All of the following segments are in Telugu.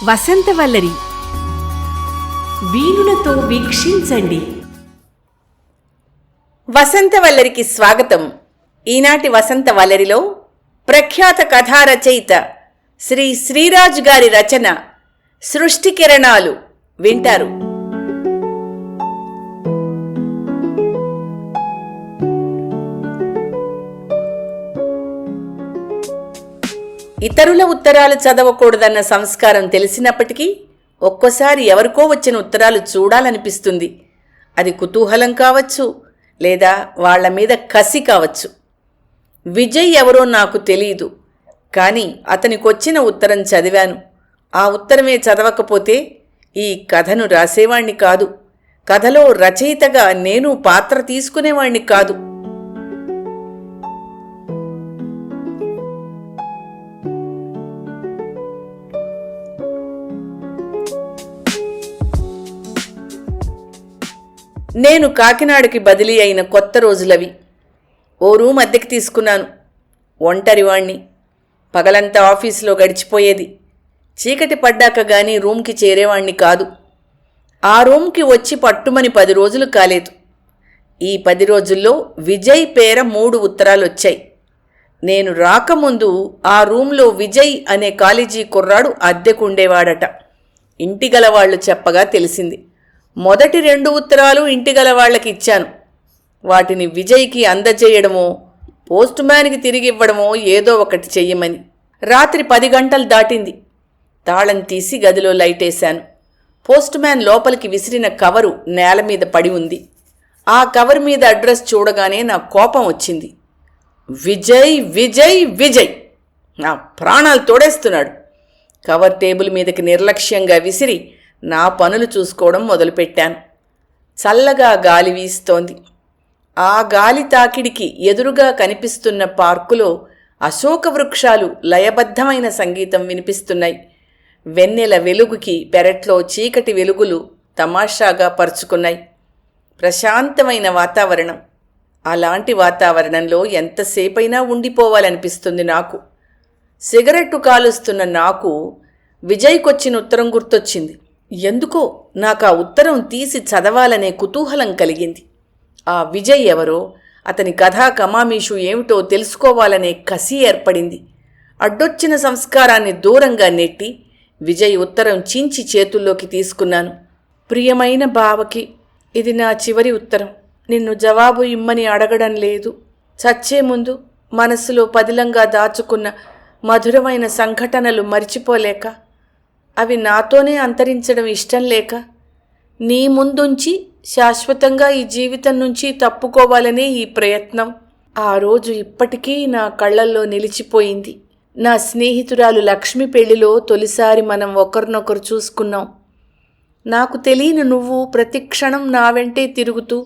వసంతవల్లరి వీణులతో వీక్షించండి. వసంతవల్లరికి స్వాగతం. ఈనాటి వసంతవల్లరిలో ప్రఖ్యాత కథా రచయిత శ్రీ శ్రీరాజ్ గారి రచన సృష్టి కిరణాలు వింటారు. ఇతరుల ఉత్తరాలు చదవకూడదన్న సంస్కారం తెలిసినప్పటికీ ఒక్కోసారి ఎవరికో వచ్చిన ఉత్తరాలు చూడాలనిపిస్తుంది. అది కుతూహలం కావచ్చు, లేదా వాళ్ల మీద కసి కావచ్చు. విజయ్ ఎవరో నాకు తెలీదు, కానీ అతనికొచ్చిన ఉత్తరం చదివాను. ఆ ఉత్తరమే చదవకపోతే ఈ కథను రాసేవాణ్ణి కాదు, కథలో రచయితగా నేను పాత్ర తీసుకునేవాణ్ణి కాదు. నేను కాకినాడకి బదిలీ అయిన కొత్త రోజులవి. ఓ రూమ్ అద్దెకి తీసుకున్నాను. ఒంటరివాణ్ణి. పగలంతా ఆఫీసులో గడిచిపోయేది. చీకటి పడ్డాక గానీ రూమ్కి చేరేవాణ్ణి కాదు. ఆ రూమ్కి వచ్చి పట్టుమని 10 రోజులు కాలేదు. ఈ 10 రోజుల్లో విజయ్ పేర 3 ఉత్తరాలొచ్చాయి. నేను రాకముందు ఆ రూమ్లో విజయ్ అనే కాలేజీ కుర్రాడు అద్దెకుండేవాడట. ఇంటిగలవాళ్లు చెప్పగా తెలిసింది. మొదటి 2 ఉత్తరాలు ఇంటిగల వాళ్ళకి ఇచ్చాను. వాటిని విజయ్కి అందజేయడమో పోస్ట్ మ్యాన్కి తిరిగివ్వడమో ఏదో ఒకటి చెయ్యమని. రాత్రి 10 గంటలు దాటింది. తాళం తీసి గదిలో లైటేశాను. పోస్ట్ మ్యాన్ లోపలికి విసిరిన కవరు నేల మీద పడి ఉంది. ఆ కవర్ మీద అడ్రస్ చూడగానే నా కోపం వచ్చింది. విజయ్ విజయ్ విజయ్! నా ప్రాణాలు తోడేస్తున్నాడు. కవర్ టేబుల్ మీదకి నిర్లక్ష్యంగా విసిరి నా పనులు చూసుకోవడం మొదలుపెట్టాను. చల్లగా గాలి వీస్తోంది. ఆ గాలి తాకిడికి ఎదురుగా కనిపిస్తున్న పార్కులో అశోక వృక్షాలు లయబద్ధమైన సంగీతం వినిపిస్తున్నాయి. వెన్నెల వెలుగుకి పెరట్లో చీకటి వెలుగులు తమాషాగా పరుచుకున్నాయి. ప్రశాంతమైన వాతావరణం. అలాంటి వాతావరణంలో ఎంతసేపైనా ఉండిపోవాలనిపిస్తుంది నాకు. సిగరెట్టు కాలుస్తున్న నాకు విజయ్కొచ్చిన ఉత్తరం గుర్తొచ్చింది. ఎందుకో నాకు ఆ ఉత్తరం తీసి చదవాలనే కుతూహలం కలిగింది. ఆ విజయ్ ఎవరో, అతని కథా కమామీషు ఏమిటో తెలుసుకోవాలనే కసి ఏర్పడింది. అడ్డొచ్చిన సంస్కారాన్ని దూరంగా నెట్టి విజయ్ ఉత్తరం చించి చేతుల్లోకి తీసుకున్నాను. ప్రియమైన బావకి, ఇది నా చివరి ఉత్తరం. నిన్ను జవాబు ఇమ్మని అడగడం లేదు. చచ్చే ముందు మనస్సులో పదిలంగా దాచుకున్న మధురమైన సంఘటనలు మరిచిపోలేక, అవి నాతోనే అంతరించడం ఇష్టం లేక, నీ ముందుంచి శాశ్వతంగా ఈ జీవితం నుంచి తప్పుకోవాలనే ఈ ప్రయత్నం. ఆ రోజు ఇప్పటికీ నా కళ్ళల్లో నిలిచిపోయింది. నా స్నేహితురాలు లక్ష్మి పెళ్లిలో తొలిసారి మనం ఒకరినొకరు చూసుకున్నాం. నాకు తెలియని నువ్వు ప్రతి క్షణం నా వెంటే తిరుగుతూ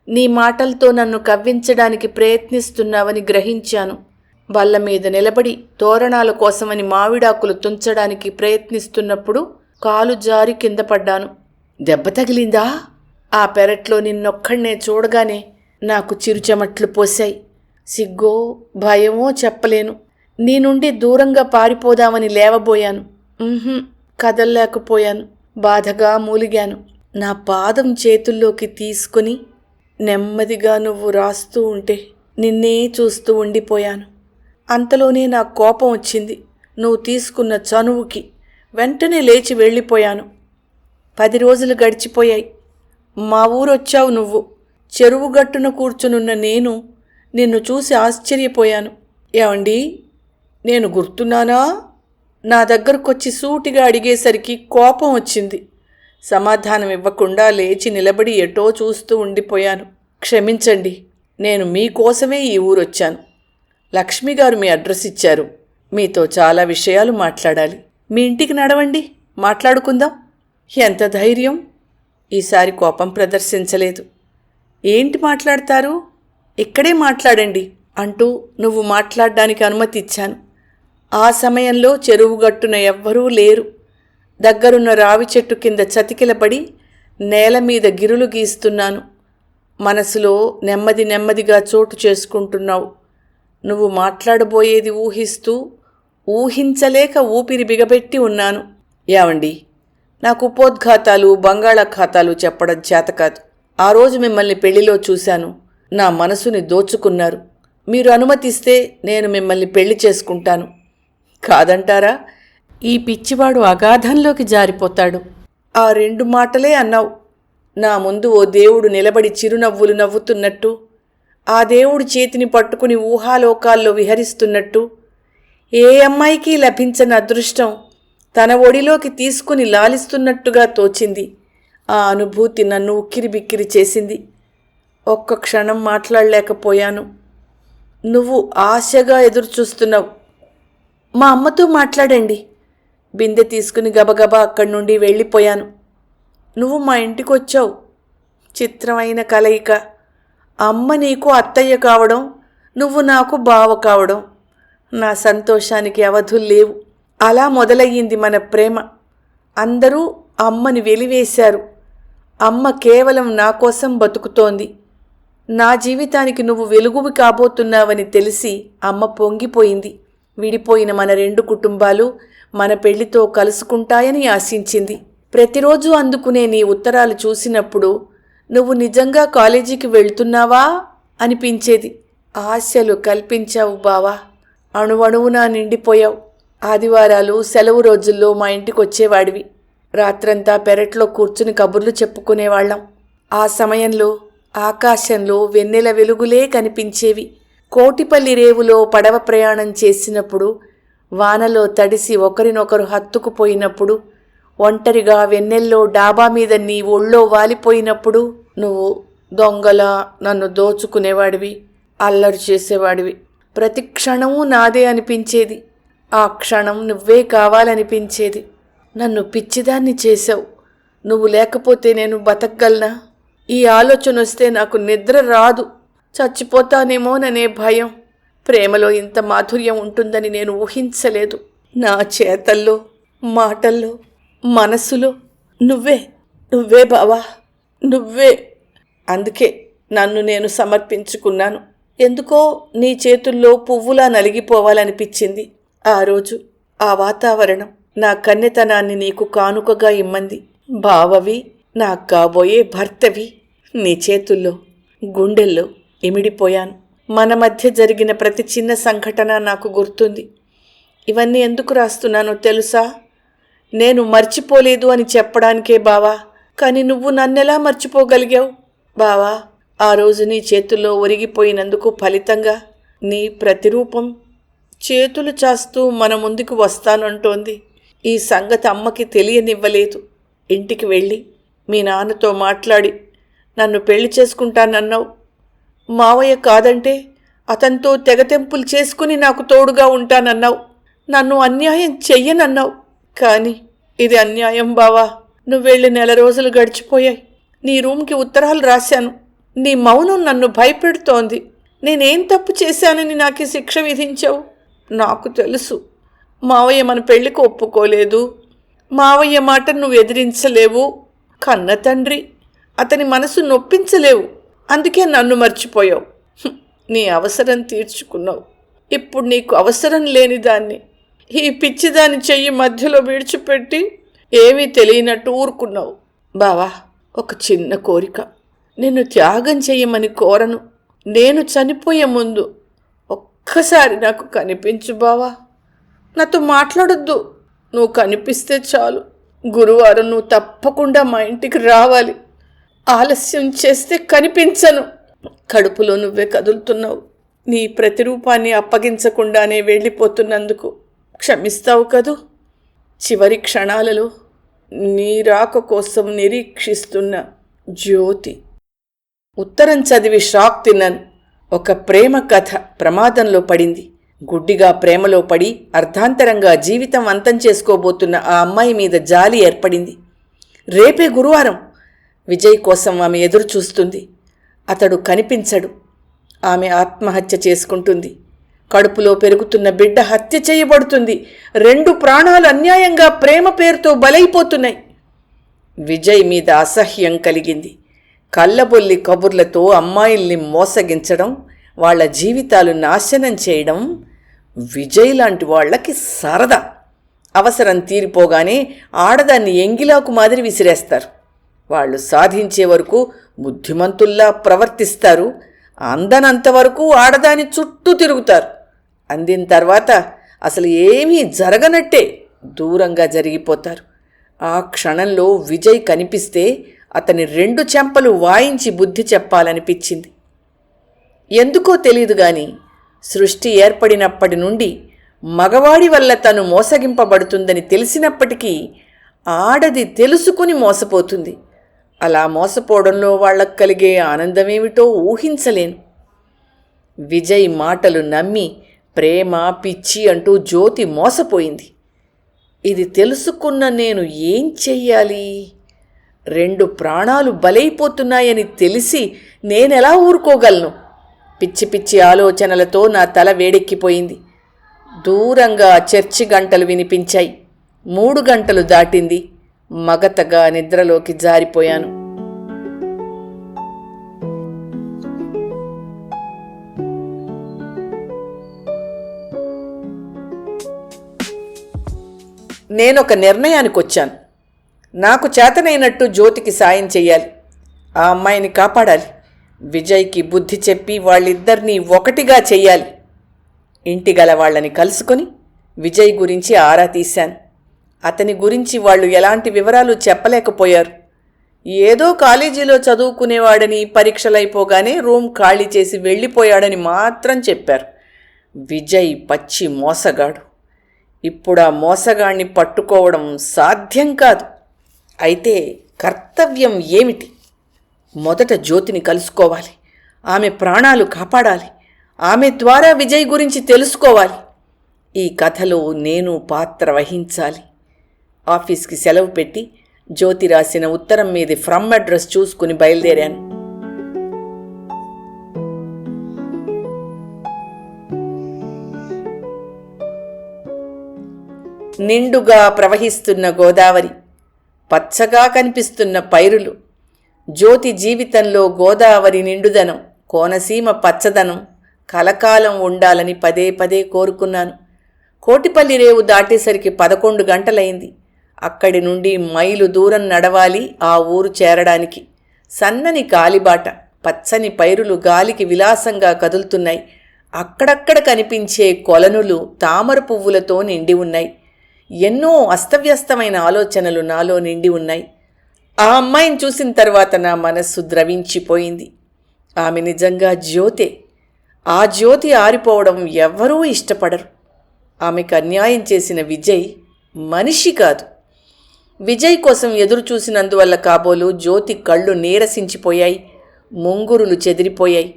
నీ మాటలతో నన్ను కవ్వించడానికి ప్రయత్నిస్తున్నావని గ్రహించాను. బల్ల మీద నిలబడి తోరణాల కోసమని మావిడాకులు తుంచడానికి ప్రయత్నిస్తున్నప్పుడు కాలు జారి కింద పడ్డాను. దెబ్బ తగిలిందా? ఆ పెరట్లో నిన్నొక్కడ్నే చూడగానే నాకు చిరుచెమట్లు పోశాయి. సిగ్గో భయమో చెప్పలేను. నీ నుండి దూరంగా పారిపోదామని లేవబోయాను. కదల్లేకపోయాను. బాధగా మూలిగాను. నా పాదం చేతుల్లోకి తీసుకుని నెమ్మదిగా నువ్వు రాస్తూ ఉంటే నిన్నే చూస్తూ ఉండిపోయాను. అంతలోనే నా కోపం వచ్చింది. నువ్వు తీసుకున్న చనువుకి వెంటనే లేచి వెళ్ళిపోయాను. 10 రోజులు గడిచిపోయాయి. మా ఊరొచ్చావు నువ్వు. చెరువు గట్టున కూర్చునున్న నేను నిన్ను చూసి ఆశ్చర్యపోయాను. ఏమండి, నేను గుర్తున్నానా? నా దగ్గరకొచ్చి సూటిగా అడిగేసరికి కోపం వచ్చింది. సమాధానం ఇవ్వకుండా లేచి నిలబడి ఎటో చూస్తూ ఉండిపోయాను. క్షమించండి, నేను మీకోసమే ఈ ఊరొచ్చాను. లక్ష్మిగారు మీ అడ్రస్ ఇచ్చారు. మీతో చాలా విషయాలు మాట్లాడాలి. మీ ఇంటికి నడవండి, మాట్లాడుకుందాం. ఎంత ధైర్యం! ఈసారి కోపం ప్రదర్శించలేదు. ఏంటి మాట్లాడతారు? ఇక్కడే మాట్లాడండి అంటూ నువ్వు మాట్లాడడానికి అనుమతి ఇచ్చాను. ఆ సమయంలో చెరువుగట్టున ఎవ్వరూ లేరు. దగ్గరున్న రావి చెట్టు కింద చతికిలపడి నేల మీద గిరులు గీస్తున్నాను. మనసులో నెమ్మది నెమ్మదిగా చోటు చేసుకుంటున్నావు. నువ్వు మాట్లాడబోయేది ఊహిస్తూ ఊహించలేక ఊపిరి బిగబెట్టి ఉన్నాను. ఏవండి, నాకు ఉపోద్ఘాతాలు బంగాళాఖాతాలు చెప్పడం చేతకాదు. ఆ రోజు మిమ్మల్ని పెళ్లిలో చూశాను. నా మనసుని దోచుకున్నారు. మీరు అనుమతిస్తే నేను మిమ్మల్ని పెళ్లి చేసుకుంటాను. కాదంటారా? ఈ పిచ్చివాడు అగాధంలోకి జారిపోతాడు. ఆ 2 మాటలే అన్నావు. నా ముందు ఓ దేవుడు నిలబడి చిరునవ్వులు నవ్వుతున్నట్టు, ఆ దేవుడి చేతిని పట్టుకుని ఊహాలోకాల్లో విహరిస్తున్నట్టు, ఏ అమ్మాయికి లభించని అదృష్టం తన ఒడిలోకి తీసుకుని లాలిస్తున్నట్టుగా తోచింది. ఆ అనుభూతి నన్ను ఉక్కిరిబిక్కిరి చేసింది. ఒక్క క్షణం మాట్లాడలేకపోయాను. నువ్వు ఆశగా ఎదురుచూస్తున్నావు. మా అమ్మతో మాట్లాడండి. బిందె తీసుకుని గబగబా అక్కడి నుండి వెళ్ళిపోయాను. నువ్వు మా ఇంటికి వచ్చావు. చిత్రమైన కలయిక. అమ్మ నీకు అత్తయ్య కావడం, నువ్వు నాకు బావ కావడం. నా సంతోషానికి అవధులు లేవు. అలా మొదలయ్యింది మన ప్రేమ. అందరూ అమ్మని వెలివేశారు. అమ్మ కేవలం నా కోసం బతుకుతోంది. నా జీవితానికి నువ్వు వెలుగువి కాబోతున్నావని తెలిసి అమ్మ పొంగిపోయింది. విడిపోయిన మన 2 కుటుంబాలు మన పెళ్లితో కలుసుకుంటాయని ఆశించింది. ప్రతిరోజు అందుకునే నీ ఉత్తరాలు చూసినప్పుడు నువ్వు నిజంగా కాలేజీకి వెళ్తున్నావా అనిపించేది. ఆశలు కల్పించావు బావా. అణువణువునా నిండిపోయావు. ఆదివారాలు సెలవు రోజుల్లో మా ఇంటికి వచ్చేవాడివి. రాత్రంతా పెరట్లో కూర్చుని కబుర్లు చెప్పుకునేవాళ్ళం. ఆ సమయంలో ఆకాశంలో వెన్నెల వెలుగులే కనిపించేవి. కోటిపల్లి రేవులో పడవ ప్రయాణం చేసినప్పుడు, వానలో తడిసి ఒకరినొకరు హత్తుకుపోయినప్పుడు, ఒంటరిగా వెన్నెల్లో డాబా మీద నీ ఒళ్ళో వాలిపోయినప్పుడు నువ్వు దొంగలా నన్ను దోచుకునేవాడివి, అల్లరి చేసేవాడివి. ప్రతి క్షణమూ నాదే అనిపించేది. ఆ క్షణం నువ్వే కావాలనిపించేది. నన్ను పిచ్చిదాన్ని చేశావు. నువ్వు లేకపోతే నేను బతకగలనా? ఈ ఆలోచన వస్తే నాకు నిద్ర రాదు. చచ్చిపోతానేమోననే భయం. ప్రేమలో ఇంత మాధుర్యం ఉంటుందని నేను ఊహించలేదు. నా చేతల్లో, మాటల్లో, మనసులో నువ్వే బావా, నువ్వే. అందుకే నన్ను నేను సమర్పించుకున్నాను. ఎందుకో నీ చేతుల్లో పువ్వులా నలిగిపోవాలనిపించింది. ఆ రోజు ఆ వాతావరణం నా కన్నెతనాన్ని నీకు కానుకగా ఇమ్మంది. బావవి, నా కాబోయే భర్తవి. నీ చేతుల్లో, గుండెల్లో ఇమిడిపోయాను. మన మధ్య జరిగిన ప్రతి చిన్న సంఘటన నాకు గుర్తుంది. ఇవన్నీ ఎందుకు రాస్తున్నానో తెలుసా? నేను మర్చిపోలేదు అని చెప్పడానికే బావా. కానీ నువ్వు నన్నెలా మర్చిపోగలిగావు బావా? ఆ రోజు నీ చేతుల్లో ఒరిగిపోయినందుకు ఫలితంగా నీ ప్రతిరూపం చేతులు చాస్తూ మన ముందుకు వస్తానంటోంది. ఈ సంగతి అమ్మకి తెలియనివ్వలేదు. ఇంటికి వెళ్ళి మీ నాన్నతో మాట్లాడి నన్ను పెళ్లి చేసుకుంటానన్నావు. మావయ్య కాదంటే అతనితో తెగతెంపులు చేసుకుని నాకు తోడుగా ఉంటానన్నావు. నన్ను అన్యాయం చెయ్యనన్నావు. కానీ ఇది అన్యాయం బావా. నువ్వెళ్ళి 1 రోజులు గడిచిపోయాయి. నీ రూమ్కి ఉత్తరాలు రాశాను. నీ మౌనం నన్ను భయపెడుతోంది. నేనేం తప్పు చేశానని నాకు శిక్ష విధించావు? నాకు తెలుసు. మావయ్య మన పెళ్లికి ఒప్పుకోలేదు. మావయ్య మాట నువ్వు ఎదిరించలేవు. కన్న తండ్రి, అతని మనసు నొప్పించలేవు. అందుకే నన్ను మర్చిపోయావు. నీ అవసరం తీర్చుకున్నావు. ఇప్పుడు నీకు అవసరం లేని దాన్ని, ఈ పిచ్చిదాని చెయ్యి మధ్యలో విడిచిపెట్టి ఏమీ తెలియనట్టు ఊరుకున్నావు. బావా, ఒక చిన్న కోరిక. నిన్ను త్యాగం చెయ్యమని కోరను. నేను చనిపోయే ముందు ఒక్కసారి నాకు కనిపించు బావా. నాతో మాట్లాడొద్దు. నువ్వు కనిపిస్తే చాలు. గురువారం నువ్వు తప్పకుండా మా ఇంటికి రావాలి. ఆలస్యం చేస్తే కనిపించను. కడుపులో నువ్వే కదులుతున్నావు. నీ ప్రతిరూపాన్ని అప్పగించకుండానే వెళ్ళిపోతున్నందుకు క్షమిస్తావు కదూ? చివరి క్షణాలలో నీ రాక కోసం నిరీక్షిస్తున్న జ్యోతి. ఉత్తరం చదివి షాక్ తిన్నాను. ఒక ప్రేమ కథ ప్రమాదంలో పడింది. గుడ్డిగా ప్రేమలో పడి అర్ధాంతరంగా జీవితం అంతం చేసుకోబోతున్న ఆ అమ్మాయి మీద జాలి ఏర్పడింది. రేపే గురువారం. విజయ్ కోసం ఆమె ఎదురు చూస్తుంది. అతడు కనిపించడు. ఆమె ఆత్మహత్య చేసుకుంటుంది. కడుపులో పెరుగుతున్న బిడ్డ హత్య చేయబడుతుంది. 2 ప్రాణాలు అన్యాయంగా ప్రేమ పేరుతో బలైపోతున్నాయి. విజయ్ మీద అసహ్యం కలిగింది. కళ్ళబొల్లి కబుర్లతో అమ్మాయిల్ని మోసగించడం, వాళ్ల జీవితాలు నాశనం చేయడం విజయ్ లాంటి వాళ్లకి సరదా. అవసరం తీరిపోగానే ఆడదాన్ని ఎంగిలాకు మాదిరి విసిరేస్తారు. వాళ్ళు సాధించే వరకు బుద్ధిమంతుల్లా ప్రవర్తిస్తారు. అందనంతవరకు ఆడదాని చుట్టూ తిరుగుతారు. అందిన తర్వాత అసలు ఏమీ జరగనట్టే దూరంగా జరిగిపోతారు. ఆ క్షణంలో విజయ్ కనిపిస్తే అతని 2 చెంపలు వాయించి బుద్ధి చెప్పాలనిపించింది. ఎందుకో తెలీదు గాని సృష్టి ఏర్పడినప్పటి నుండి మగవాడి వల్ల తను మోసగింపబడుతుందని తెలిసినప్పటికీ ఆడది తెలుసుకుని మోసపోతుంది. అలా మోసపోవడంలో వాళ్లకు కలిగే ఆనందమేమిటో ఊహించలేను. విజయ్ మాటలు నమ్మి ప్రేమ పిచ్చి అంటూ జ్యోతి మోసపోయింది. ఇది తెలుసుకున్న నేను ఏం చెయ్యాలి? 2 ప్రాణాలు బలైపోతున్నాయని తెలిసి నేనెలా ఊరుకోగలను? పిచ్చి పిచ్చి ఆలోచనలతో నా తల వేడెక్కిపోయింది. దూరంగా చర్చి గంటలు వినిపించాయి. 3 గంటలు దాటింది. మగతగా నిద్రలోకి జారిపోయాను. నేనొక నిర్ణయానికొచ్చాను. నాకు చేతనైనట్టు జ్యోతికి సాయం చెయ్యాలి. ఆ అమ్మాయిని కాపాడాలి. విజయ్కి బుద్ధి చెప్పి వాళ్ళిద్దరినీ ఒకటిగా చెయ్యాలి. ఇంటి గల వాళ్ళని కలుసుకొని విజయ్ గురించి ఆరా తీశాను. అతని గురించి వాళ్ళు ఎలాంటి వివరాలు చెప్పలేకపోయారు. ఏదో కాలేజీలో చదువుకునేవాడని, పరీక్షలైపోగానే రూమ్ ఖాళీ చేసి వెళ్ళిపోయాడని మాత్రం చెప్పారు. విజయ్ పచ్చి మోసగాడు. ఇప్పుడు ఆ మోసగాణ్ణి పట్టుకోవడం సాధ్యం కాదు. అయితే కర్తవ్యం ఏమిటి? మొదట జ్యోతిని కలుసుకోవాలి. ఆమె ప్రాణాలు కాపాడాలి. ఆమె ద్వారా విజయ్ గురించి తెలుసుకోవాలి. ఈ కథలో నేను పాత్ర వహించాలి. ఆఫీస్కి సెలవు పెట్టి జ్యోతి రాసిన ఉత్తరం మీది ఫ్రమ్ అడ్రస్ చూసుకుని బయలుదేరాను. నిండుగా ప్రవహిస్తున్న గోదావరి, పచ్చగా కనిపిస్తున్న పైరులు. జ్యోతి జీవితంలో గోదావరి నిండుదనం, కోనసీమ పచ్చదనం కలకాలం ఉండాలని పదే పదే కోరుకున్నాను. కోటిపల్లి రేవు దాటేసరికి 11 గంటలైంది. అక్కడి నుండి మైలు దూరం నడవాలి ఆ ఊరు చేరడానికి. సన్నని కాలిబాట, పచ్చని పైరులు గాలికి విలాసంగా కదులుతున్నాయి. అక్కడక్కడ కనిపించే కొలనులు తామర పువ్వులతో నిండి ఉన్నాయి. ఎన్నో అస్తవ్యస్తమైన ఆలోచనలు నాలో నిండి ఉన్నాయి. ఆ అమ్మాయిని చూసిన తర్వాత నా మనస్సు ద్రవించిపోయింది. ఆమె నిజంగా జ్యోతే. ఆ జ్యోతి ఆరిపోవడం ఎవ్వరూ ఇష్టపడరు. ఆమెకు అన్యాయం చేసిన విజయ్ మనిషి కాదు. విజయ్ కోసం ఎదురు చూసినందువల్ల కాబోలు జ్యోతి కళ్ళు నీరసించిపోయాయి, ముంగురులు చెదిరిపోయాయి.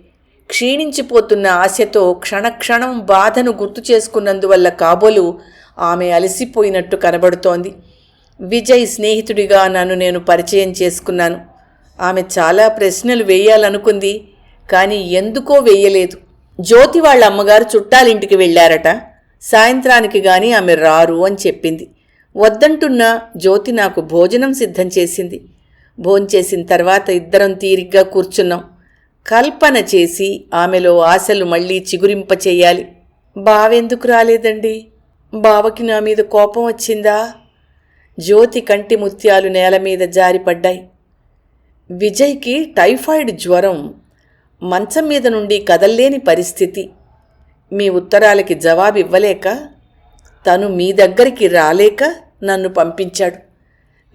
క్షీణించిపోతున్న ఆశతో క్షణక్షణం బాధను గుర్తు చేసుకున్నందువల్ల కాబోలు ఆమె అలసిపోయినట్టు కనబడుతోంది. విజయ్ స్నేహితుడిగా నన్ను నేను పరిచయం చేసుకున్నాను. ఆమె చాలా ప్రశ్నలు వేయాలనుకుంది, కానీ ఎందుకో వేయలేదు. జ్యోతి వాళ్ళ అమ్మగారు చుట్టాలింటికి వెళ్ళారట. సాయంత్రానికి గాని ఆమె రారు అని చెప్పింది. వద్దంటున్నా జ్యోతి నాకు భోజనం సిద్ధం చేసింది. భోంచేసిన తర్వాత ఇద్దరం తీరిగ్గా కూర్చున్నాం. కల్పన చేసి ఆమెలో ఆశలు మళ్ళీ చిగురింపచేయాలి. బావెందుకు రాలేదండి? బావకి నా మీద కోపం వచ్చిందా? జ్యోతి కంటి ముత్యాలు నేల మీద జారిపడ్డాయి. విజయ్కి టైఫాయిడ్ జ్వరం, మంచం మీద నుండి కదల్లేని పరిస్థితి. మీ ఉత్తరాలకి జవాబివ్వలేక, తను మీ దగ్గరికి రాలేక నన్ను పంపించాడు.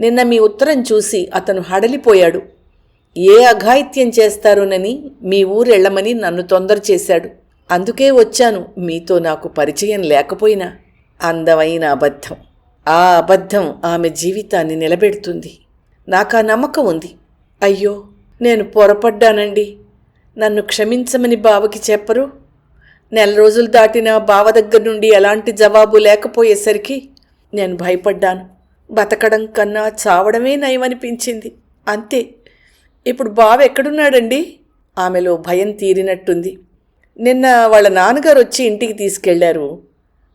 నిన్న మీ ఉత్తరం చూసి అతను హడలిపోయాడు. ఏ అఘాయిత్యం చేస్తారోనని మీ ఊరెళ్ళమని నన్ను తొందర చేశాడు. అందుకే వచ్చాను. మీతో నాకు పరిచయం లేకపోయినా. అందమైన అబద్ధం. ఆ అబద్ధం ఆమె జీవితాన్ని నిలబెడుతుంది. నాకా నమ్మకం ఉంది. అయ్యో, నేను పొరపడ్డానండి. నన్ను క్షమించమని బావకి చెప్పరు? 4 రోజులు దాటినా బావ దగ్గర నుండి ఎలాంటి జవాబు లేకపోయేసరికి నేను భయపడ్డాను. బతకడం కన్నా చావడమే నయమనిపించింది. అంతే. ఇప్పుడు బావ ఎక్కడున్నాడండి? ఆమెలో భయం తీరినట్టుంది. నిన్న వాళ్ళ నాన్నగారు వచ్చి ఇంటికి తీసుకెళ్లారు.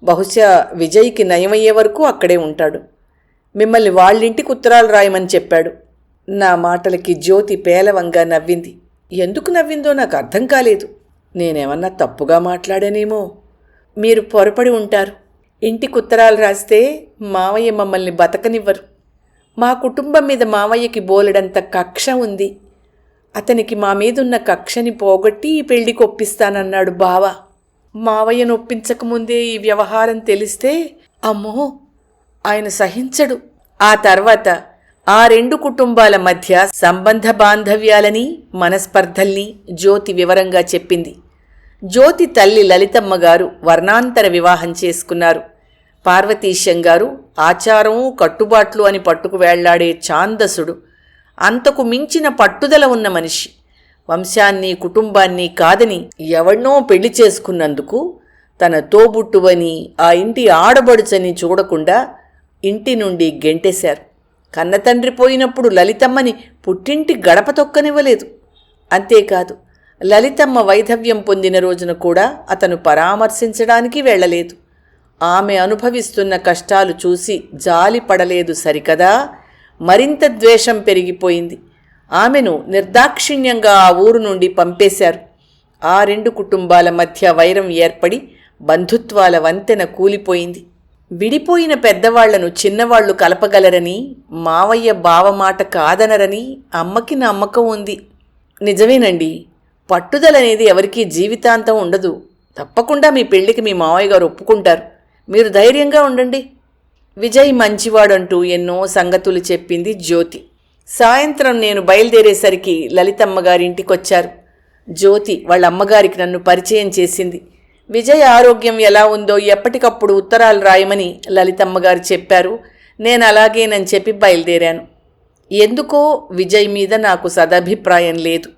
బహుశా విజయ్కి నయమయ్యే వరకు అక్కడే ఉంటాడు. మిమ్మల్ని వాళ్ళింటికి ఉత్తరాలు రాయమని చెప్పాడు. నా మాటలకి జ్యోతి పేలవంగా నవ్వింది. ఎందుకు నవ్విందో నాకు అర్థం కాలేదు. నేనేమన్నా తప్పుగా మాట్లాడానేమో. మీరు పొరపడి ఉంటారు. ఇంటికి ఉత్తరాలు రాస్తే మావయ్య మమ్మల్ని బతకనివ్వరు. మా కుటుంబం మీద మావయ్యకి బోలెడంత కక్ష ఉంది. అతనికి మా మీదున్న కక్షని పోగొట్టి ఈ పెళ్లికి ఒప్పిస్తానన్నాడు బావ. మావయ్యను ఒప్పించకముందే ఈ వ్యవహారం తెలిస్తే అమ్మో ఆయన సహించడు. ఆ తర్వాత ఆ రెండు కుటుంబాల మధ్య సంబంధ బాంధవ్యాలని మనస్పర్ధల్ని జ్యోతి వివరంగా చెప్పింది. జ్యోతి తల్లి లలితమ్మగారు వర్ణాంతర వివాహం చేసుకున్నారు. పార్వతీశం గారు ఆచారం కట్టుబాట్లు అని పట్టుకు వేళ్లాడే ఛాందసుడు. అంతకు మించిన పట్టుదల ఉన్న మనిషి. వంశాన్ని కుటుంబాన్ని కాదని ఎవణ్ణో పెళ్లి చేసుకున్నందుకు తన తోబుట్టువని ఆ ఇంటి ఆడబడుచని చూడకుండా ఇంటి నుండి గెంటేశారు. కన్నతండ్రి పోయినప్పుడు లలితమ్మని పుట్టింటి గడప తొక్కనివ్వలేదు. అంతేకాదు, లలితమ్మ వైధవ్యం పొందిన రోజున కూడా అతను పరామర్శించడానికి వెళ్ళలేదు. ఆమె అనుభవిస్తున్న కష్టాలు చూసి జాలి పడలేదు సరికదా, మరింత ద్వేషం పెరిగిపోయింది. ఆమెను నిర్దాక్షిణ్యంగా ఆ ఊరు నుండి పంపేశారు. ఆ రెండు కుటుంబాల మధ్య వైరం ఏర్పడి బంధుత్వాల వంతెన కూలిపోయింది. విడిపోయిన పెద్దవాళ్లను చిన్నవాళ్లు కలపగలరని, మావయ్య బావమాట కాదనరని అమ్మకి నమ్మకం ఉంది. నిజమేనండి, పట్టుదలనేది ఎవరికీ జీవితాంతం ఉండదు. తప్పకుండా మీ పెళ్లికి మీ మావయ్య గారు ఒప్పుకుంటారు. మీరు ధైర్యంగా ఉండండి. విజయ్ మంచివాడంటూ ఎన్నో సంగతులు చెప్పింది జ్యోతి. సాయంత్రం నేను బయలుదేరేసరికి లలితమ్మగారింటికొచ్చారు. జ్యోతి వాళ్ళ అమ్మగారికి నన్ను పరిచయం చేసింది. విజయ్ ఆరోగ్యం ఎలా ఉందో ఎప్పటికప్పుడు ఉత్తరాలు రాయమని లలితమ్మగారు చెప్పారు. నేను అలాగేనని చెప్పి బయలుదేరాను. ఎందుకో విజయ్ మీద నాకు సదభిప్రాయం లేదు.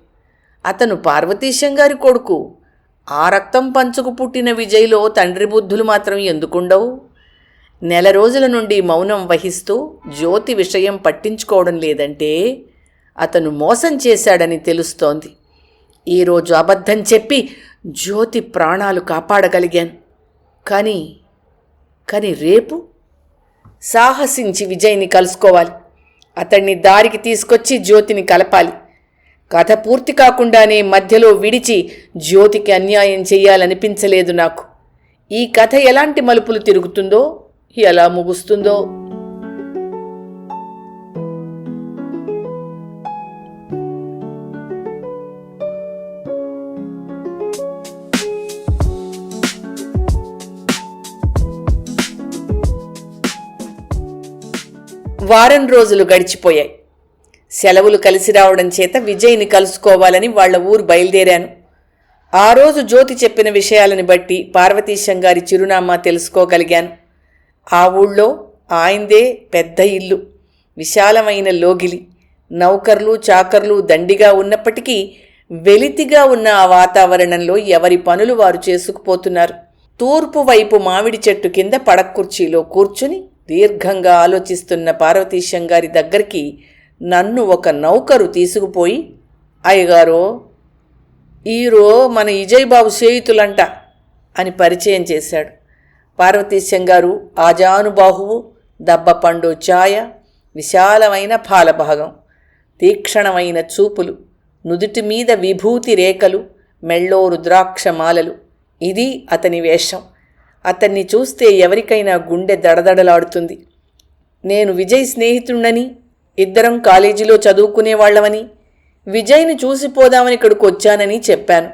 అతను పార్వతీశం గారి కొడుకు. ఆ రక్తం పంచుకు పుట్టిన విజయ్లో తండ్రి బుద్ధులు మాత్రం ఎందుకుండవు? నెల రోజుల నుండి మౌనం వహిస్తూ జ్యోతి విషయం పట్టించుకోవడం లేదంటే అతను మోసం చేశాడని తెలుస్తోంది. ఈరోజు అబద్ధం చెప్పి జ్యోతి ప్రాణాలు కాపాడగలిగాను. కానీ రేపు సాహసించి విజయ్ని కలుసుకోవాలి. అతన్ని దారికి తీసుకొచ్చి జ్యోతిని కలపాలి. కథ పూర్తి కాకుండానే మధ్యలో విడిచి జ్యోతికి అన్యాయం చెయ్యాలనిపించలేదు నాకు. ఈ కథ ఎలాంటి మలుపులు తిరుగుతుందో, ఎలా ముగుస్తుందో. వారం రోజులు గడిచిపోయాయి. సెలవులు కలిసి రావడం చేత విజయ్ని కలుసుకోవాలని వాళ్ల ఊరు బయలుదేరాను. ఆ రోజు జ్యోతి చెప్పిన విషయాలను బట్టి పార్వతీశం గారి చిరునామా తెలుసుకోగలిగాను. ఆ ఊళ్ళో ఆయందే పెద్ద ఇల్లు, విశాలమైన లోగిలి, నౌకర్లు చాకర్లు దండిగా ఉన్నప్పటికీ వెలితిగా ఉన్న ఆ వాతావరణంలో ఎవరి పనులు వారు చేసుకుపోతున్నారు. తూర్పు వైపు మామిడి చెట్టు కింద పడక్కుర్చీలో కూర్చుని దీర్ఘంగా ఆలోచిస్తున్న పార్వతీశం గారి దగ్గరికి నన్ను ఒక నౌకరు తీసుకుపోయి, అయ్యగారో ఈరో మన విజయ్ బాబు స్నేహితులంట అని పరిచయం చేశాడు. పార్వతీశం గారు ఆజానుబాహువు, దబ్బపండు ఛాయ, విశాలమైన పాలభాగం, తీక్షణమైన చూపులు, నుదుటి మీద విభూతి రేఖలు, మెళ్ళో రుద్రాక్షమాలలు. ఇది అతని వేషం. అతన్ని చూస్తే ఎవరికైనా గుండె దడదడలాడుతుంది. నేను విజయ్ స్నేహితుణ్ణని, ఇద్దరం కాలేజీలో చదువుకునేవాళ్లమని, విజయ్ని చూసిపోదామని ఇక్కడికి వచ్చానని చెప్పాను.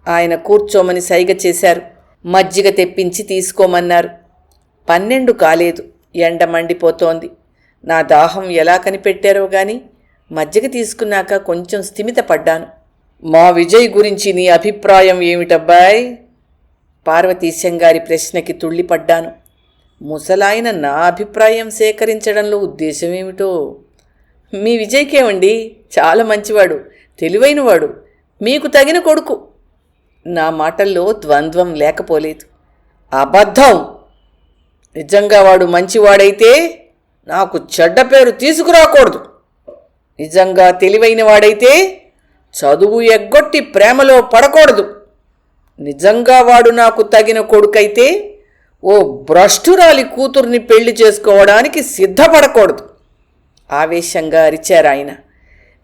ఆయన కూర్చోమని సైగ చేశారు. మజ్జిగ తెప్పించి తీసుకోమన్నారు. 12 కాలేదు, ఎండ మండిపోతోంది. నా దాహం ఎలా కనిపెట్టారో గాని మజ్జిగ తీసుకున్నాక కొంచెం స్థిమితపడ్డాను. మా విజయ్ గురించి నీ అభిప్రాయం ఏమిటబ్బాయ్? పార్వతీశం గారి ప్రశ్నకి తుళ్ళిపడ్డాను. ముసలాయన నా అభిప్రాయం సేకరించడంలో ఉద్దేశమేమిటో. మీ విజయ్కేమండి, చాలా మంచివాడు, తెలివైనవాడు, మీకు తగిన కొడుకు. నా మాటల్లో ద్వంద్వం లేకపోలేదు. అబద్ధం! నిజంగా వాడు మంచివాడైతే నాకు చెడ్డ పేరు తీసుకురాకూడదు. నిజంగా తెలివైన వాడైతే చదువు ఎగ్గొట్టి ప్రేమలో పడకూడదు. నిజంగా వాడు నాకు తగిన కొడుకైతే ఓ భ్రష్టురాలి కూతుర్ని పెళ్లి చేసుకోవడానికి సిద్ధపడకూడదు. ఆవేశంగా అరిచారాయన.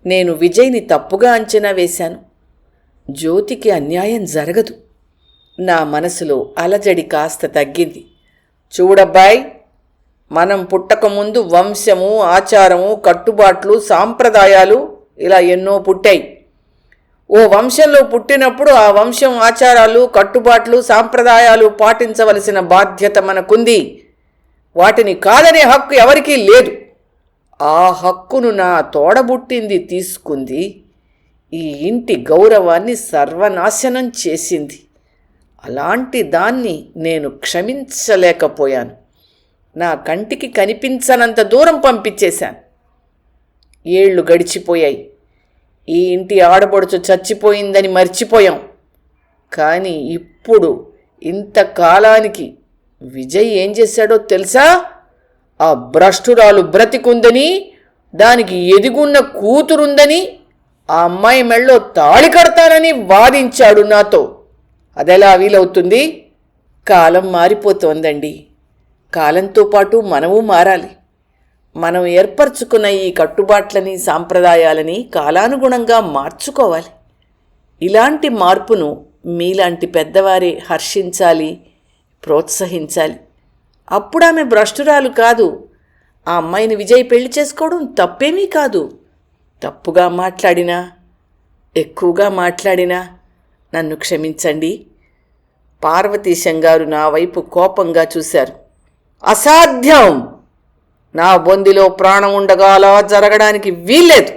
నేను విజయ్ని తప్పుగా అంచనా వేశాను. జ్యోతికి అన్యాయం జరగదు. నా మనసులో అలజడి కాస్త తగ్గింది. చూడబ్బాయ్, మనం పుట్టకముందు వంశము, ఆచారము, కట్టుబాట్లు, సాంప్రదాయాలు ఇలా ఎన్నో పుట్టాయి. ఓ వంశంలో పుట్టినప్పుడు ఆ వంశం ఆచారాలు, కట్టుబాట్లు, సాంప్రదాయాలు పాటించవలసిన బాధ్యత మనకుంది. వాటిని కాదనే హక్కు ఎవరికీ లేదు. ఆ హక్కును నా తోడబుట్టింది తీసుకుంది. ఈ ఇంటి గౌరవాన్ని సర్వనాశనం చేసింది. అలాంటి దాన్ని నేను క్షమించలేకపోయాను. నా కంటికి కనిపించనంత దూరం పంపించేశాను. ఏళ్ళు గడిచిపోయాయి. ఈ ఇంటి ఆడపడుచు చచ్చిపోయిందని మర్చిపోయాం. కానీ ఇప్పుడు ఇంతకాలానికి విజయ్ ఏం చేశాడో తెలుసా? ఆ భ్రష్టురాలు బ్రతికుందని, దానికి ఎదిగున్న కూతురుందని, ఆ అమ్మాయి మెళ్ళో తాళి కడతానని వాదించాడు నాతో. అదెలా వీలవుతుంది? కాలం మారిపోతోందండి. కాలంతో పాటు మనము మారాలి. మనం ఏర్పరచుకున్న ఈ కట్టుబాట్లని, సాంప్రదాయాలని కాలానుగుణంగా మార్చుకోవాలి. ఇలాంటి మార్పును మీలాంటి పెద్దవారే హర్షించాలి, ప్రోత్సహించాలి. అప్పుడు ఆమె భ్రష్టురాలు కాదు. ఆ అమ్మాయిని విజయ్ పెళ్లి చేసుకోవడం తప్పేమీ కాదు. తప్పుగా మాట్లాడినా, ఎక్కువగా మాట్లాడినా నన్ను క్షమించండి. పార్వతీశం గారు నా వైపు కోపంగా చూశారు. అసాధ్యం! నా బొందిలో ప్రాణం ఉండగా అలా జరగడానికి వీల్లేదు.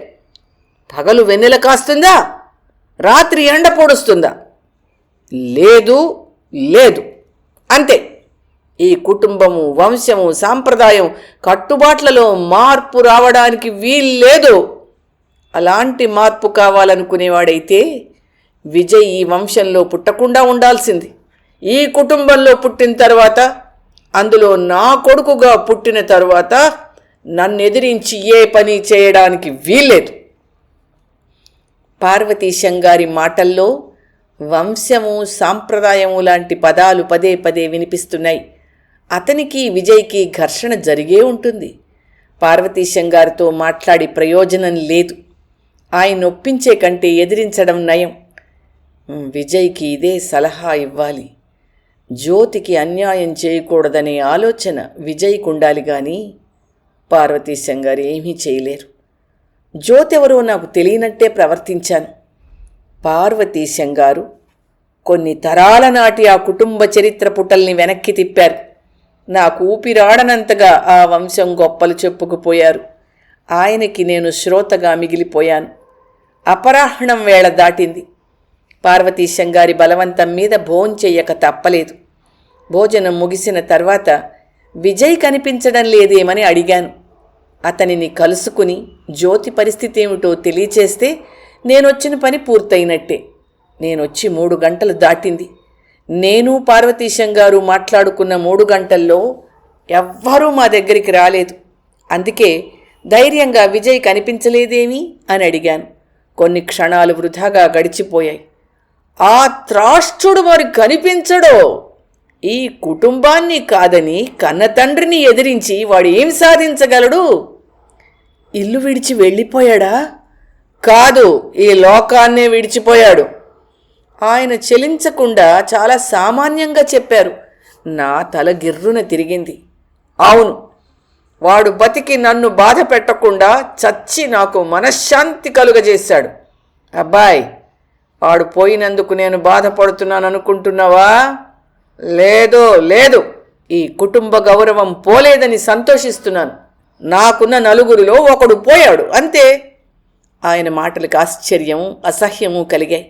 పగలు వెన్నెల కాస్తుందా? రాత్రి ఎండ పొడుస్తుందా? లేదు, లేదు, అంతే. ఈ కుటుంబము, వంశము, సాంప్రదాయం, కట్టుబాట్లలో మార్పు రావడానికి వీల్లేదు. అలాంటి మార్పు కావాలనుకునేవాడైతే విజయ్ ఈ వంశంలో పుట్టకుండా ఉండాల్సింది. ఈ కుటుంబంలో పుట్టిన తర్వాత, అందులో నా కొడుకుగా పుట్టిన తర్వాత నన్ను ఎదిరించి ఏ పని చేయడానికి వీల్లేదు. పార్వతీశం గారి మాటల్లో వంశము, సాంప్రదాయము లాంటి పదాలు పదే పదే వినిపిస్తున్నాయి. అతనికి, విజయ్కి ఘర్షణ జరిగే ఉంటుంది. పార్వతీశం గారితో మాట్లాడి ప్రయోజనం లేదు. ఆయన ఒప్పించే కంటే ఎదిరించడం నయం. విజయ్కి ఇదే సలహా ఇవ్వాలి. జ్యోతికి అన్యాయం చేయకూడదనే ఆలోచన విజయ్కి ఉండాలి కానీ పార్వతీశం గారు ఏమీ చేయలేరు. జ్యోతి ఎవరో నాకు తెలియనట్టే ప్రవర్తించాను. పార్వతీశం గారు కొన్ని తరాల నాటి ఆ కుటుంబ చరిత్ర పుటల్ని వెనక్కి తిప్పారు. నాకు ఊపిరాడనంతగా ఆ వంశం గొప్పలు చెప్పుకుపోయారు. ఆయనకి నేను శ్రోతగా మిగిలిపోయాను. అపరాహ్నం వేళ దాటింది. పార్వతీశం గారి బలవంతం మీద భోంచెయ్యక తప్పలేదు. భోజనం ముగిసిన తర్వాత విజయ్ కనిపించడం లేదేమని అడిగాను. అతనిని కలుసుకుని జ్యోతి పరిస్థితి ఏమిటో తెలియచేస్తే నేనొచ్చిన పని పూర్తయినట్టే. నేనొచ్చి 3 గంటలు దాటింది. నేను పార్వతీశం గారు మాట్లాడుకున్న 3 గంటల్లో ఎవ్వరూ మా దగ్గరికి రాలేదు. అందుకే ధైర్యంగా విజయ్ కనిపించలేదేమి అని అడిగాను. కొన్ని క్షణాలు వృధాగా గడిచిపోయాయి. ఆ త్రాష్ట్రుడు మరి కనిపించడో? ఈ కుటుంబాన్ని కాదని కన్న తండ్రిని ఎదిరించి వాడు ఏం సాధించగలడు? ఇల్లు విడిచి వెళ్ళిపోయాడా? కాదు, ఈ లోకాన్నే విడిచిపోయాడు. ఆయన చెలించకుండా చాలా సామాన్యంగా చెప్పారు. నా తల గిర్రున తిరిగింది. అవును, వాడు బతికి నన్ను బాధ పెట్టకుండా చచ్చి నాకు మనశ్శాంతి కలుగజేశాడు. అబ్బాయ్, వాడు పోయినందుకు నేను బాధపడుతున్నాను అనుకుంటున్నావా? లేదు, లేదు. ఈ కుటుంబ గౌరవం పోలేదని సంతోషిస్తున్నాను. నాకున్న 9గురిలో ఒకడు పోయాడు, అంతే. ఆయన మాటలకు ఆశ్చర్యము, అసహ్యము కలిగాయి.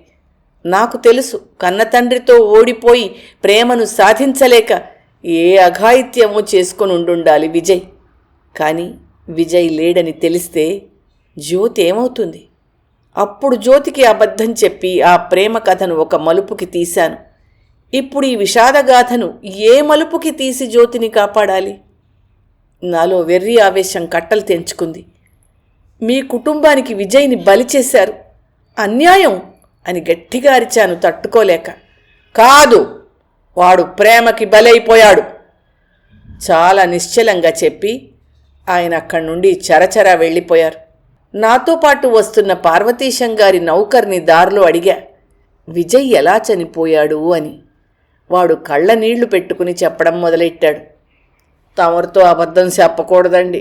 నాకు తెలుసు, కన్నతండ్రితో ఓడిపోయి ప్రేమను సాధించలేక ఏ అఘాయిత్యమో చేసుకొని ఉండుండాలి విజయ్. కానీ విజయ్ లేడని తెలిస్తే జ్యోతి ఏమవుతుంది? అప్పుడు జ్యోతికి అబద్ధం చెప్పి ఆ ప్రేమ కథను ఒక మలుపుకి తీశాను. ఇప్పుడు ఈ విషాదగాథను ఏ మలుపుకి తీసి జ్యోతిని కాపాడాలి? నాలో వెర్రి ఆవేశం కట్టలు తెంచుకుంది. మీ కుటుంబానికి విజయ్ని బలి చేశారు, అన్యాయం అని గట్టిగా అరిచాను తట్టుకోలేక. కాదు, వాడు ప్రేమకి బలైపోయాడు చాలా నిశ్చలంగా చెప్పి ఆయన అక్కడి నుండి చరచరా వెళ్ళిపోయారు. నాతో పాటు వస్తున్న పార్వతీశం గారి నౌకర్ని దారిలో అడిగా, విజయ్ ఎలా చనిపోయాడు అని. వాడు కళ్ళ నీళ్లు పెట్టుకుని చెప్పడం మొదలెట్టాడు. తమరితో అబద్ధం చెప్పకూడదండి.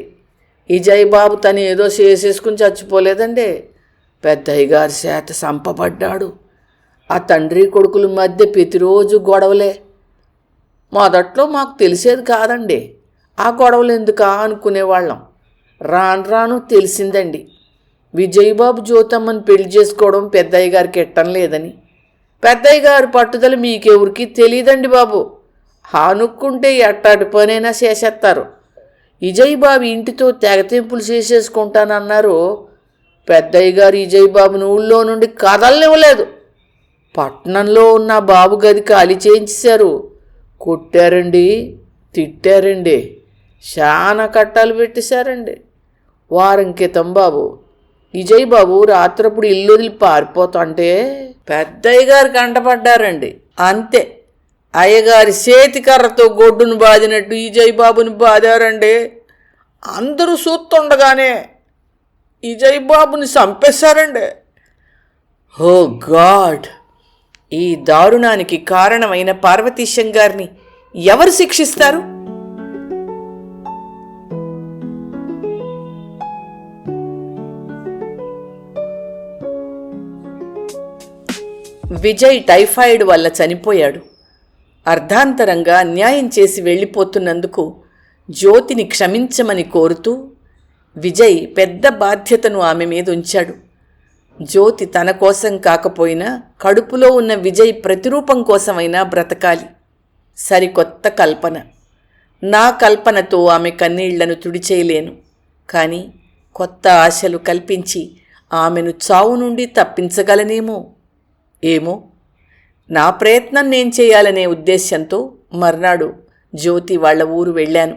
విజయ్ బాబు తను ఏదో చేసేసుకుని చచ్చిపోలేదండి. పెద్దయ్య గారి చేత సంపబడ్డాడు. ఆ తండ్రి కొడుకుల మధ్య ప్రతిరోజు గొడవలే. మొదట్లో మాకు తెలిసేది కాదండి. ఆ గొడవలు ఎందుకా అనుకునేవాళ్ళం. రాను రాను తెలిసిందండి విజయబాబు జ్యోతమ్మని పెళ్లి చేసుకోవడం పెద్దయ్య గారికి ఎట్టం లేదని. పెద్దయ్య గారి పట్టుదల మీకెవరికి తెలియదండి బాబు. హానుక్కుంటే ఎట్టాటి పనైనా చేసేస్తారు. విజయబాబు ఇంటితో తెగతింపులు చేసేసుకుంటానన్నారు. పెద్దయ్య గారు విజయబాబుని ఊళ్ళో నుండి కదలనివ్వలేదు. పట్టణంలో ఉన్న బాబు గది ఖాళీ చేయించారు. కొట్టారండి, తిట్టారండి, చాలా కట్టాలు పెట్టేశారండి. వారం క్రితం బాబు విజయబాబు రాత్రప్పుడు ఇల్లు వదిలి పారిపోతుంటే పెద్దయ్య గారు కంటపడ్డారండి. అంతే, అయ్యగారి చేతికర్రతో గొడ్డును బాదినట్టు విజయబాబుని బాదారండి. అందరూ చూస్తుండగానే విజయబాబుని చంపేశారండి. ఓ గాడ్! ఈ దారుణానికి కారణమైన పార్వతీశం గారిని ఎవరు శిక్షిస్తారు? విజయ్ టైఫాయిడ్ వల్ల చనిపోయాడు. అర్ధాంతరంగా అన్యాయం చేసి వెళ్ళిపోతున్నందుకు జ్యోతిని క్షమించమని కోరుతూ విజయ్ పెద్ద బాధ్యతను ఆమె మీద ఉంచాడు. జ్యోతి తన కోసం కాకపోయినా కడుపులో ఉన్న విజయ్ ప్రతిరూపం కోసమైనా బ్రతకాలి. సరికొత్త కల్పన. నా కల్పనతో ఆమె కన్నీళ్లను తుడిచేయలేను. కానీ కొత్త ఆశలు కల్పించి ఆమెను చావు నుండి తప్పించగలనేమో. ఏమో, నా ప్రయత్నం నేను చేయాలనే ఉద్దేశ్యంతో మర్నాడు జ్యోతి వాళ్ళ ఊరు వెళ్ళాను.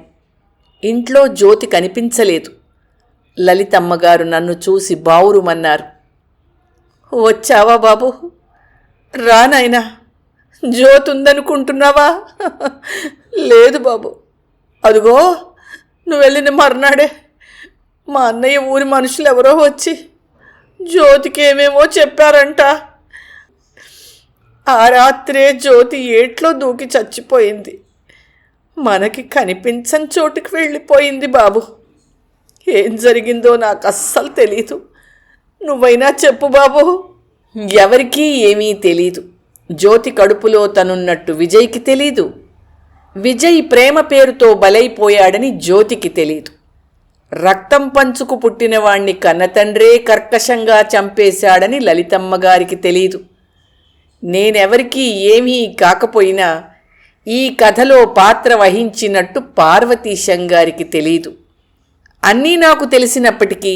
ఇంట్లో జ్యోతి కనిపించలేదు. లలితమ్మగారు నన్ను చూసి బావురుమన్నారు. వచ్చావా బాబు? రానాయనా, జ్యోతి ఉందనుకుంటున్నావా? లేదు బాబు, అదిగో నువ్వు వెళ్ళిన మర్నాడే మా అన్నయ్య ఊరి మనుషులు ఎవరో వచ్చి జ్యోతికి ఏమేమో చెప్పారంట. ఆ రాత్రే జ్యోతి ఏట్లో దూకి చచ్చిపోయింది. మనకి కనిపించని చోటుకి వెళ్ళిపోయింది బాబు. ఏం జరిగిందో నాకు అస్సలు తెలీదు. నువ్వైనా చెప్పు బాబు. ఎవరికీ ఏమీ తెలీదు. జ్యోతి కడుపులో తనున్నట్టు విజయ్కి తెలీదు. విజయ్ ప్రేమ పేరుతో బలైపోయాడని జ్యోతికి తెలీదు. రక్తం పంచుకు పుట్టినవాణ్ణి కన్నతండ్రే కర్కశంగా చంపేశాడని లలితమ్మగారికి తెలీదు. నేనెవరికీ ఏమీ కాకపోయినా ఈ కథలో పాత్ర వహించినట్టు పార్వతీశం గారికి తెలీదు. అన్నీ నాకు తెలిసినప్పటికీ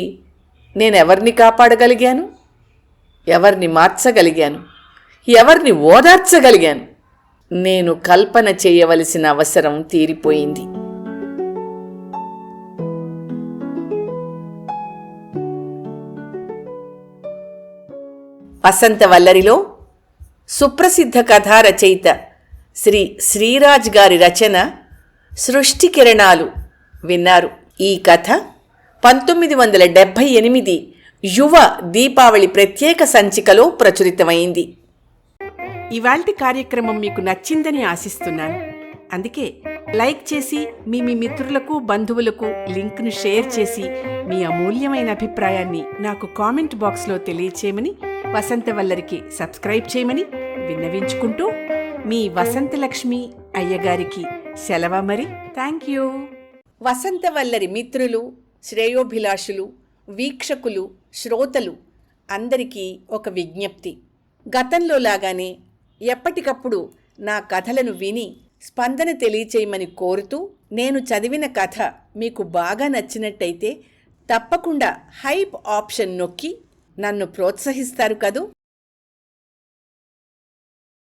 నేనెవరిని కాపాడగలిగాను? ఎవరిని మార్చగలిగాను? ఎవరిని ఓదార్చగలిగాను? నేను కల్పన చేయవలసిన అవసరం తీరిపోయింది. వసంతవల్లరిలో సుప్రసిద్ధ కథా రచయిత శ్రీ శ్రీరాజ్ గారి రచన సృష్టి కిరణాలు విన్నారు. ఈ కథ 1978 యువ దీపావళి ప్రత్యేక సంచికలో ప్రచురితమైంది. ఇవాల్టి కార్యక్రమం మీకు నచ్చిందని ఆశిస్తున్నాను. అందుకే లైక్ చేసి మీ మిత్రులకు బంధువులకు లింక్ను షేర్ చేసి మీ అమూల్యమైన అభిప్రాయాన్ని నాకు కామెంట్ బాక్స్లో తెలియచేయమని, వసంతవల్లరికి సబ్స్క్రైబ్ చేయమని విన్నవించుకుంటూ మీ వసంతలక్ష్మి అయ్యగారికి సెలవు. మరి థ్యాంక్ యూ. వసంతవల్లరి మిత్రులు, శ్రేయోభిలాషులు, వీక్షకులు, శ్రోతలు అందరికీ ఒక విజ్ఞప్తి. గతంలో లాగానే ఎప్పటికప్పుడు నా కథలను విని స్పందన తెలియచేయమని కోరుతూ, నేను చదివిన కథ మీకు బాగా నచ్చినట్టయితే తప్పకుండా హైప్ ఆప్షన్ నొక్కి నన్ను ప్రోత్సహిస్తారు కదూ.